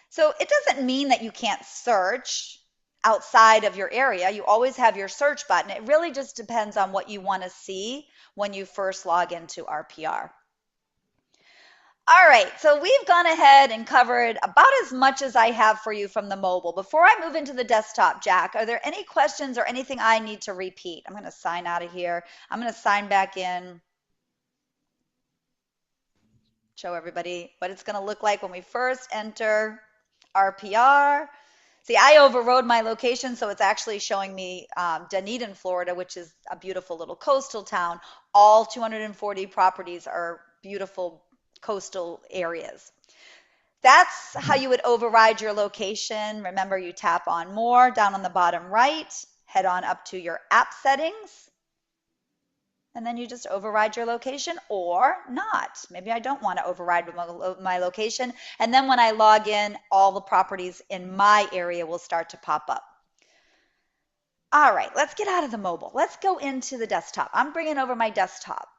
So it doesn't mean that you can't search outside of your area. You always have your search button. It really just depends on what you want to see when you first log into RPR. All right, so we've gone ahead and covered about as much as I have for you from the mobile. Before I move into the desktop, Jack, are there any questions or anything I need to repeat? I'm going to sign out of here. I'm going to sign back in. Show everybody what it's going to look like when we first enter RPR. See, I overrode my location, so it's actually showing me Dunedin, Florida, which is a beautiful little coastal town. All 240 properties are beautiful coastal areas. That's how you would override your location. Remember, you tap on More down on the bottom right, head on up to your app settings, and then you just override your location or not. Maybe I don't want to override my location. And then when I log in, all the properties in my area will start to pop up. All right, let's get out of the mobile. Let's go into the desktop. I'm bringing over my desktop.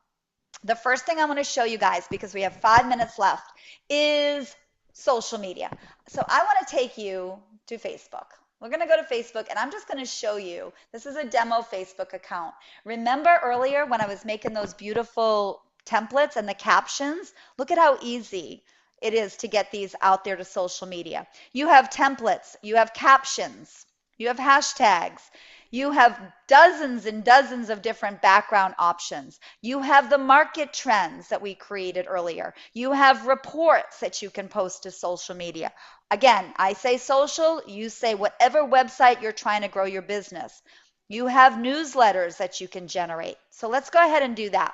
The first thing I want to show you guys, because we have 5 minutes left, is social media. So I want to take you to Facebook. We're going to go to Facebook, and I'm just going to show you. This is a demo Facebook account. Remember earlier when I was making those beautiful templates and the captions? Look at how easy it is to get these out there to social media. You have templates, you have captions, you have hashtags, you have dozens and dozens of different background options. You have the market trends that we created earlier. You have reports that you can post to social media. Again, I say social, you say whatever website you're trying to grow your business. You have newsletters that you can generate. So let's go ahead and do that.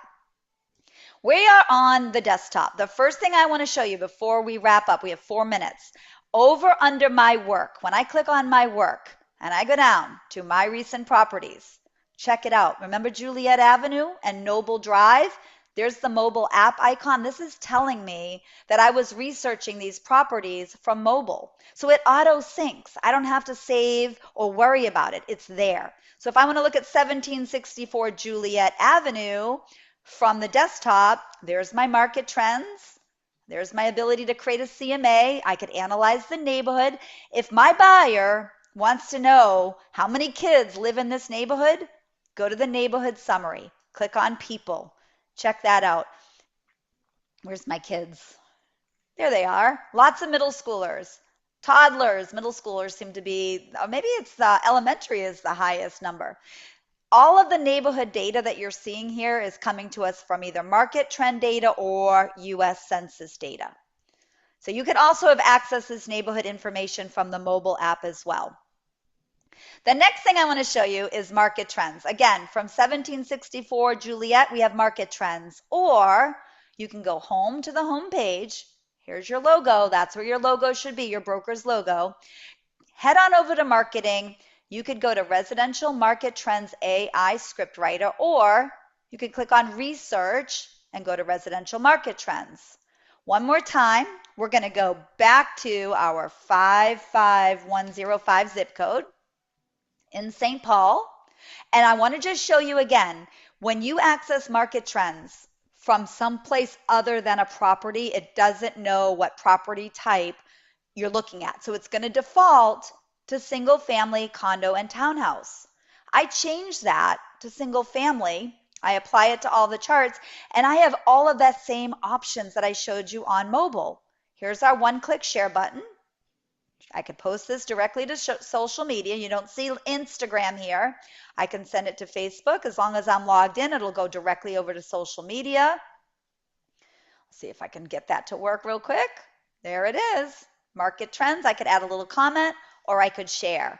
We are on the desktop. The first thing I want to show you before we wrap up, we have 4 minutes. Over under my work, when I click on my work and I go down to my recent properties, check it out. Remember Juliet Avenue and Noble Drive? There's the mobile app icon. This is telling me that I was researching these properties from mobile. So it auto syncs. I don't have to save or worry about it. It's there. So if I want to look at 1764 Juliet Avenue from the desktop, there's my market trends. There's my ability to create a CMA. I could analyze the neighborhood. If my buyer wants to know how many kids live in this neighborhood, go to the neighborhood summary. Click on people. Check that out. Where's my kids? There they are. Lots of middle schoolers. Toddlers, middle schoolers seem to be, maybe it's elementary is the highest number. All of the neighborhood data that you're seeing here is coming to us from either market trend data or US Census data. So you could also have accessed this neighborhood information from the mobile app as well. The next thing I want to show you is market trends. Again, from 1764 Juliet, we have market trends. Or you can go home to the home page. Here's your logo. That's where your logo should be, your broker's logo. Head on over to marketing. You could go to Residential Market Trends AI ScriptWriter, or you could click on Research and go to Residential Market Trends. One more time, we're going to go back to our 55105 zip code in St. Paul. And I want to just show you again, when you access market trends from someplace other than a property, it doesn't know what property type you're looking at. So it's going to default to single family, condo, and townhouse. I changed that to single family. I apply it to all the charts, and I have all of that same options that I showed you on mobile. Here's our one-click share button. I could post this directly to social media. You don't see Instagram here. I can send it to Facebook. As long as I'm logged in, it'll go directly over to social media. Let's see if I can get that to work real quick. There it is. Market trends. I could add a little comment or I could share.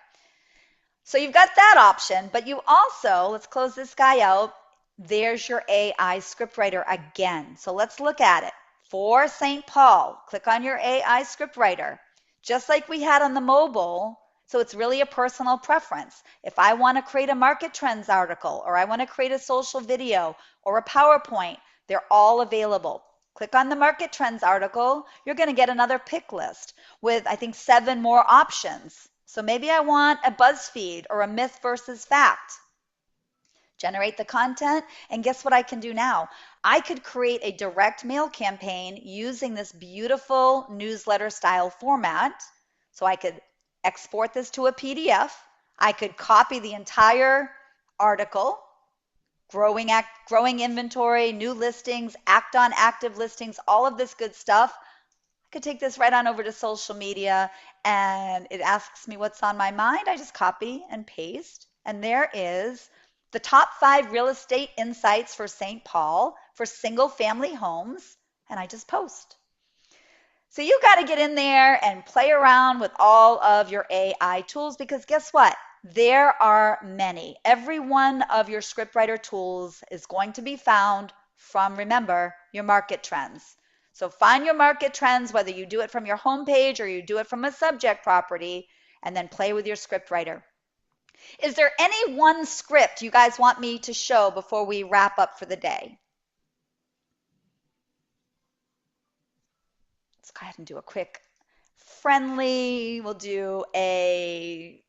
So you've got that option, but you also, let's close this guy out. There's your AI ScriptWriter again. So let's look at it. For St. Paul, click on your AI ScriptWriter. Just like we had on the mobile, so it's really a personal preference. If I want to create a market trends article, or I want to create a social video, or a PowerPoint, they're all available. Click on the market trends article, you're going to get another pick list with, I think, 7 more options. So maybe I want a BuzzFeed or a myth versus fact. Generate the content, and guess what I can do now? I could create a direct mail campaign using this beautiful newsletter style format. So I could export this to a PDF. I could copy the entire article, growing inventory, new listings, act on active listings, all of this good stuff. I could take this right on over to social media, and it asks me what's on my mind. I just copy and paste, and there is the top 5 real estate insights for St. Paul for single family homes, and I just post. So you got to get in there and play around with all of your AI tools, because guess what? There are many. Every one of your ScriptWriter tools is going to be found from, remember, your market trends. So find your market trends, whether you do it from your homepage or you do it from a subject property, and then play with your ScriptWriter. Is there any one script you guys want me to show before we wrap up for the day? Let's go ahead and do a quick friendly. We'll do a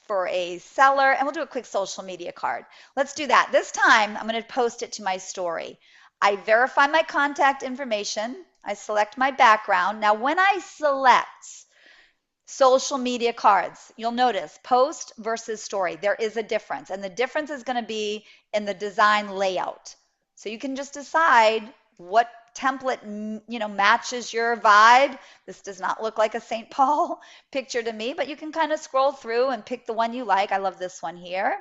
for a seller, and we'll do a quick social media card. Let's do that. This time, I'm going to post it to my story. I verify my contact information. I select my background. Now, when I select social media cards, you'll notice post versus story. There is a difference, and the difference is going to be in the design layout. So you can just decide what template matches your vibe. This does not look like a St. Paul picture to me, but you can kind of scroll through and pick the one you like. I love this one here.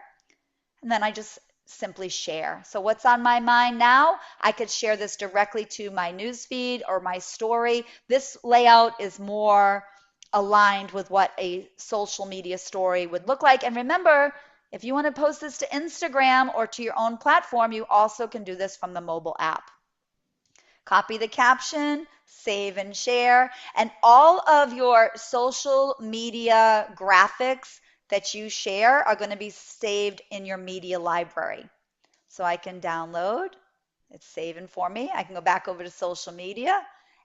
And then I just simply share. So what's on my mind now? I could share this directly to my newsfeed or my story. This layout is more aligned with what a social media story would look like. And remember, if you want to post this to Instagram or to your own platform, you also can do this from the mobile app. Copy the caption, save and share, and all of your social media graphics that you share are going to be saved in your media library. So I can download, it's saving for me. I can go back over to social media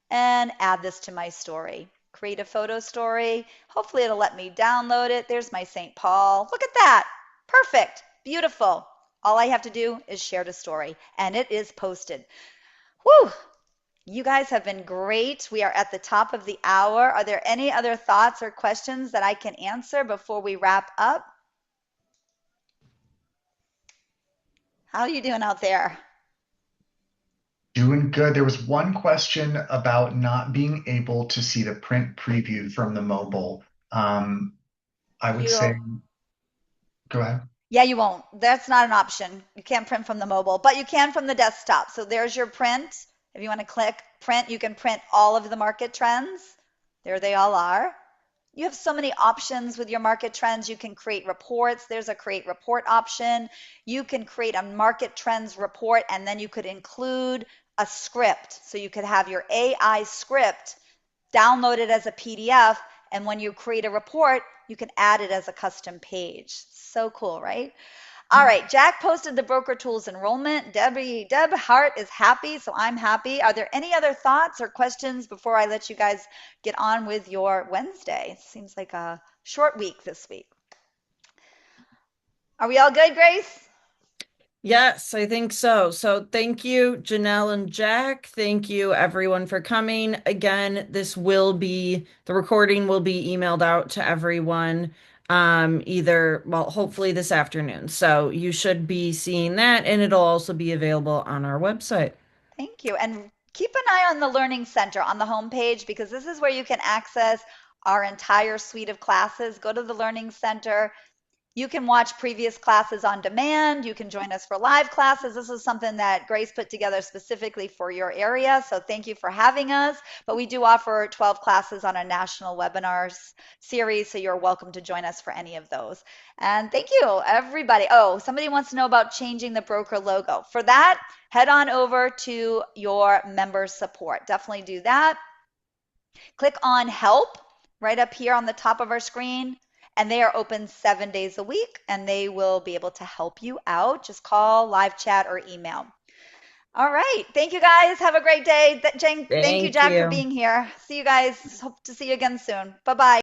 and add this to my story. Create a photo story. Hopefully it'll let me download it. There's my St. Paul. Look at that. Perfect. Beautiful. All I have to do is share the story, and it is posted. Whew. You guys have been great. We are at the top of the hour. Are there any other thoughts or questions that I can answer before we wrap up? How are you doing out there? Doing good. There was one question about not being able to see the print preview from the mobile. I would say, You go ahead. Yeah, you won't. That's not an option. You can't print from the mobile, but you can from the desktop. So there's your print. If you want to click print, you can print all of the market trends. There they all are. You have so many options with your market trends. You can create reports. There's a create report option. You can create a market trends report, and then you could include a script. So you could have your AI script download it as a PDF, and when you create a report, you can add it as a custom page. So cool, right? All right, Jack posted the broker tools enrollment. Deb Hart is happy, so I'm happy. Are there any other thoughts or questions before I let you guys get on with your Wednesday? Seems like a short week this week. Are we all good, Grace? Yes, I think so. So thank you, Janelle and Jack. Thank you, everyone, for coming. Again, the recording will be emailed out to everyone well, hopefully this afternoon. So you should be seeing that, and it'll also be available on our website. Thank you. And keep an eye on the Learning Center on the homepage because this is where you can access our entire suite of classes. Go to the Learning Center. You can watch previous classes on demand. You can join us for live classes. This is something that Grace put together specifically for your area. So thank you for having us. But we do offer 12 classes on a national webinars series. So you're welcome to join us for any of those. And thank you, everybody. Oh, somebody wants to know about changing the broker logo. For that, head on over to your member support. Definitely do that. Click on help right up here on the top of our screen. And they are open 7 days a week and they will be able to help you out. Just call, live chat, or email. All right. Thank you guys. Have a great day. Thank you, Thank Jack, for you. being here. See you guys. Hope to see you again soon. Bye bye.